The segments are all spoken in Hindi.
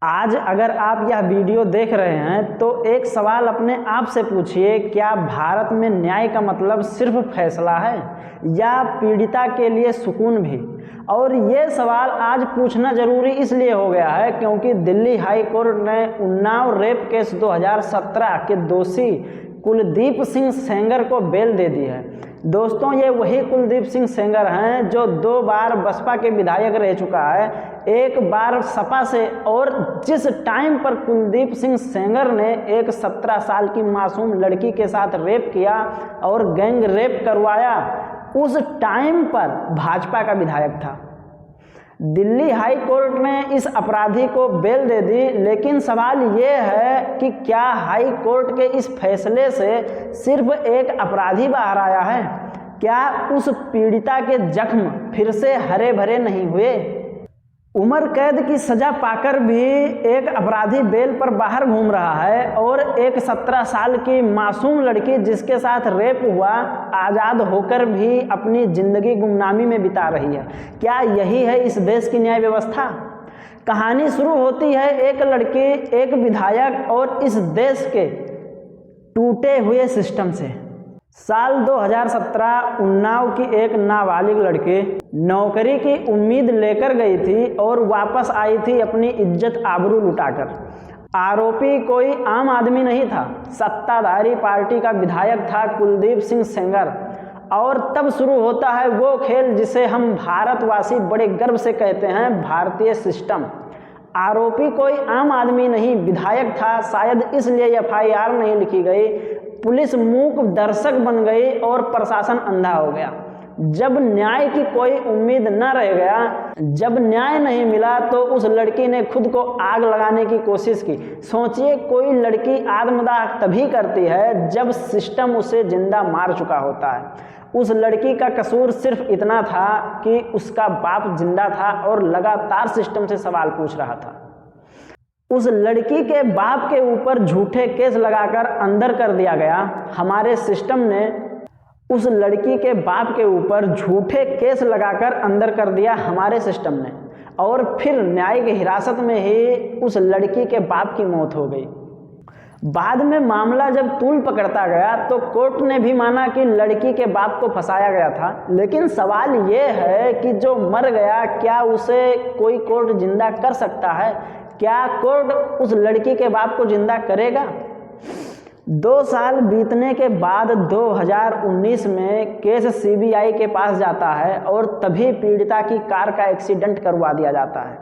आज अगर आप यह वीडियो देख रहे हैं तो एक सवाल अपने आप से पूछिए, क्या भारत में न्याय का मतलब सिर्फ फैसला है या पीड़िता के लिए सुकून भी? और ये सवाल आज पूछना जरूरी इसलिए हो गया है क्योंकि दिल्ली हाई कोर्ट ने उन्नाव रेप केस 2017 के दोषी कुलदीप सिंह सेंगर को बेल दे दी है। दोस्तों, ये वही कुलदीप सिंह सेंगर हैं जो 2 बार बसपा के विधायक रह चुका है, 1 बार सपा से। और जिस टाइम पर कुलदीप सिंह सेंगर ने एक 17 साल की मासूम लड़की के साथ रेप किया और गैंग रेप करवाया, उस टाइम पर भाजपा का विधायक था। दिल्ली हाई कोर्ट ने इस अपराधी को बेल दे दी, लेकिन सवाल ये है कि क्या हाई कोर्ट के इस फैसले से सिर्फ एक अपराधी बाहर आया है? क्या उस पीड़िता के जख्म फिर से हरे भरे नहीं हुए? उम्र कैद की सजा पाकर भी एक अपराधी बेल पर बाहर घूम रहा है और एक 17 साल की मासूम लड़की जिसके साथ रेप हुआ आज़ाद होकर भी अपनी जिंदगी गुमनामी में बिता रही है। क्या यही है इस देश की न्याय व्यवस्था? कहानी शुरू होती है एक लड़की, एक विधायक और इस देश के टूटे हुए सिस्टम से। साल 2017 उन्नाव की एक नाबालिग लड़की नौकरी की उम्मीद लेकर गई थी और वापस आई थी अपनी इज्जत आबरू लुटाकर। आरोपी कोई आम आदमी नहीं था, सत्ताधारी पार्टी का विधायक था कुलदीप सिंह सेंगर। और तब शुरू होता है वो खेल जिसे हम भारतवासी बड़े गर्व से कहते हैं भारतीय सिस्टम। आरोपी कोई आम आदमी नहीं, विधायक था। शायद इसलिए FIR नहीं लिखी गई, पुलिस मूक दर्शक बन गई और प्रशासन अंधा हो गया। जब न्याय की कोई उम्मीद न रह गया, जब न्याय नहीं मिला, तो उस लड़की ने खुद को आग लगाने की कोशिश की। सोचिए, कोई लड़की आत्मदाह तभी करती है जब सिस्टम उसे जिंदा मार चुका होता है। उस लड़की का कसूर सिर्फ इतना था कि उसका बाप जिंदा था और लगातार सिस्टम से सवाल पूछ रहा था। उस लड़की के बाप के ऊपर झूठे केस लगाकर अंदर कर दिया गया। हमारे सिस्टम ने उस लड़की के बाप के ऊपर झूठे केस लगाकर अंदर कर दिया हमारे सिस्टम ने। और फिर न्यायिक हिरासत में ही उस लड़की के बाप की मौत हो गई। बाद में मामला जब तूल पकड़ता गया तो कोर्ट ने भी माना कि लड़की के बाप को फंसाया गया था। लेकिन सवाल ये है कि जो मर गया, क्या उसे कोई कोर्ट जिंदा कर सकता है? क्या कोर्ट उस लड़की के बाप को जिंदा करेगा? 2 साल बीतने के बाद 2019 में केस CBI के पास जाता है और तभी पीड़िता की कार का एक्सीडेंट करवा दिया जाता है।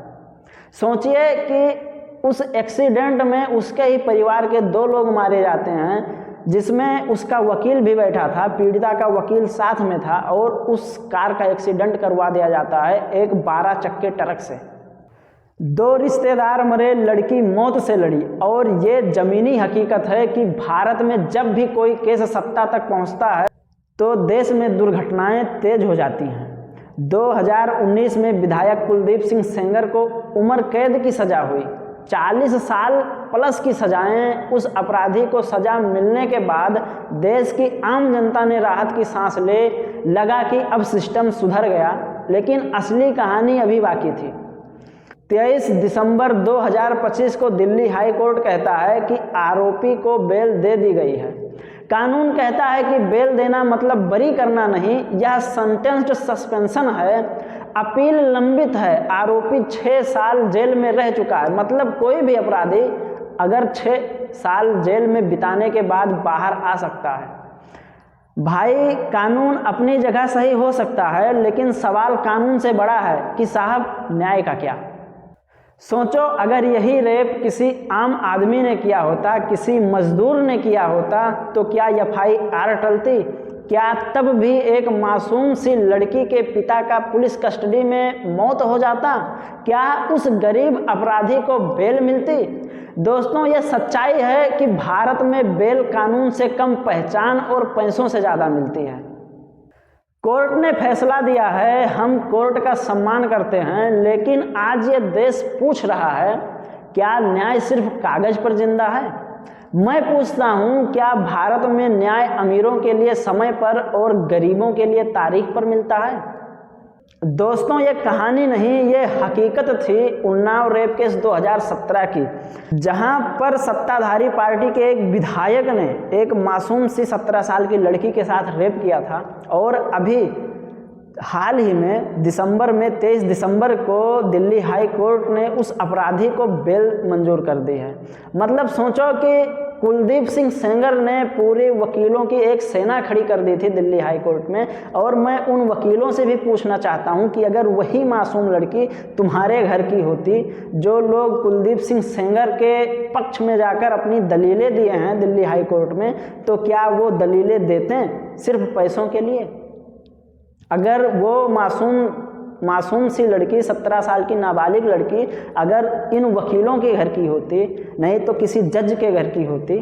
सोचिए कि उस एक्सीडेंट में उसके ही परिवार के 2 लोग मारे जाते हैं, जिसमें उसका वकील भी बैठा था, पीड़िता का वकील साथ में था, और उस कार का एक्सीडेंट करवा दिया जाता है एक 12 चक्के ट्रक से। 2 रिश्तेदार मरे, लड़की मौत से लड़ी। और ये जमीनी हकीकत है कि भारत में जब भी कोई केस सत्ता तक पहुंचता है तो देश में दुर्घटनाएं तेज हो जाती हैं। 2019 में विधायक कुलदीप सिंह सेंगर को उम्र कैद की सजा हुई। 40 साल प्लस की सजाएं। उस अपराधी को सजा मिलने के बाद देश की आम जनता ने राहत की सांस ले, लगा कि अब सिस्टम सुधर गया। लेकिन असली कहानी अभी बाकी थी। 23 दिसंबर 2025 को दिल्ली हाई कोर्ट कहता है कि आरोपी को बेल दे दी गई है। कानून कहता है कि बेल देना मतलब बरी करना नहीं, यह सेंटेंस्ड सस्पेंशन है। अपील लंबित है। आरोपी 6 साल जेल में रह चुका है। मतलब कोई भी अपराधी अगर 6 साल जेल में बिताने के बाद बाहर आ सकता है। भाई, कानून अपनी जगह सही हो सकता है, लेकिन सवाल कानून से बड़ा है कि साहब न्याय का क्या? सोचो, अगर यही रेप किसी आम आदमी ने किया होता, किसी मजदूर ने किया होता, तो क्या FIR टलती? क्या तब भी एक मासूम सी लड़की के पिता का पुलिस कस्टडी में मौत हो जाता? क्या उस गरीब अपराधी को बेल मिलती? दोस्तों, यह सच्चाई है कि भारत में बेल कानून से कम पहचान और पैसों से ज़्यादा मिलती है। कोर्ट ने फैसला दिया है, हम कोर्ट का सम्मान करते हैं, लेकिन आज ये देश पूछ रहा है, क्या न्याय सिर्फ कागज पर जिंदा है? मैं पूछता हूँ, क्या भारत में न्याय अमीरों के लिए समय पर और गरीबों के लिए तारीख पर मिलता है? दोस्तों ये कहानी नहीं, ये हकीकत थी उन्नाव रेप केस 2017 की, जहां पर सत्ताधारी पार्टी के एक विधायक ने एक मासूम सी 17 साल की लड़की के साथ रेप किया था। और अभी हाल ही में दिसंबर में 23 दिसंबर को दिल्ली हाई कोर्ट ने उस अपराधी को बेल मंजूर कर दी है। मतलब सोचो कि कुलदीप सिंह सेंगर ने पूरे वकीलों की एक सेना खड़ी कर दी थी दिल्ली हाई कोर्ट में। और मैं उन वकीलों से भी पूछना चाहता हूं कि अगर वही मासूम लड़की तुम्हारे घर की होती, जो लोग कुलदीप सिंह सेंगर के पक्ष में जाकर अपनी दलीलें दिए हैं दिल्ली हाई कोर्ट में, तो क्या वो दलीलें देते सिर्फ पैसों के लिए? अगर वो मासूम सी लड़की 17 साल की नाबालिग लड़की अगर इन वकीलों के घर की होती, नहीं तो किसी जज के घर की होती,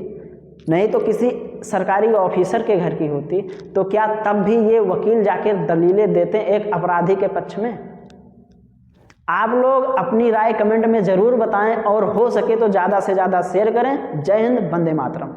नहीं तो किसी सरकारी ऑफिसर के घर की होती, तो क्या तब भी ये वकील जाकर दलीलें देते एक अपराधी के पक्ष में? आप लोग अपनी राय कमेंट में ज़रूर बताएं और हो सके तो ज़्यादा से ज़्यादा शेयर करें। जय हिंद, वंदे मातरम।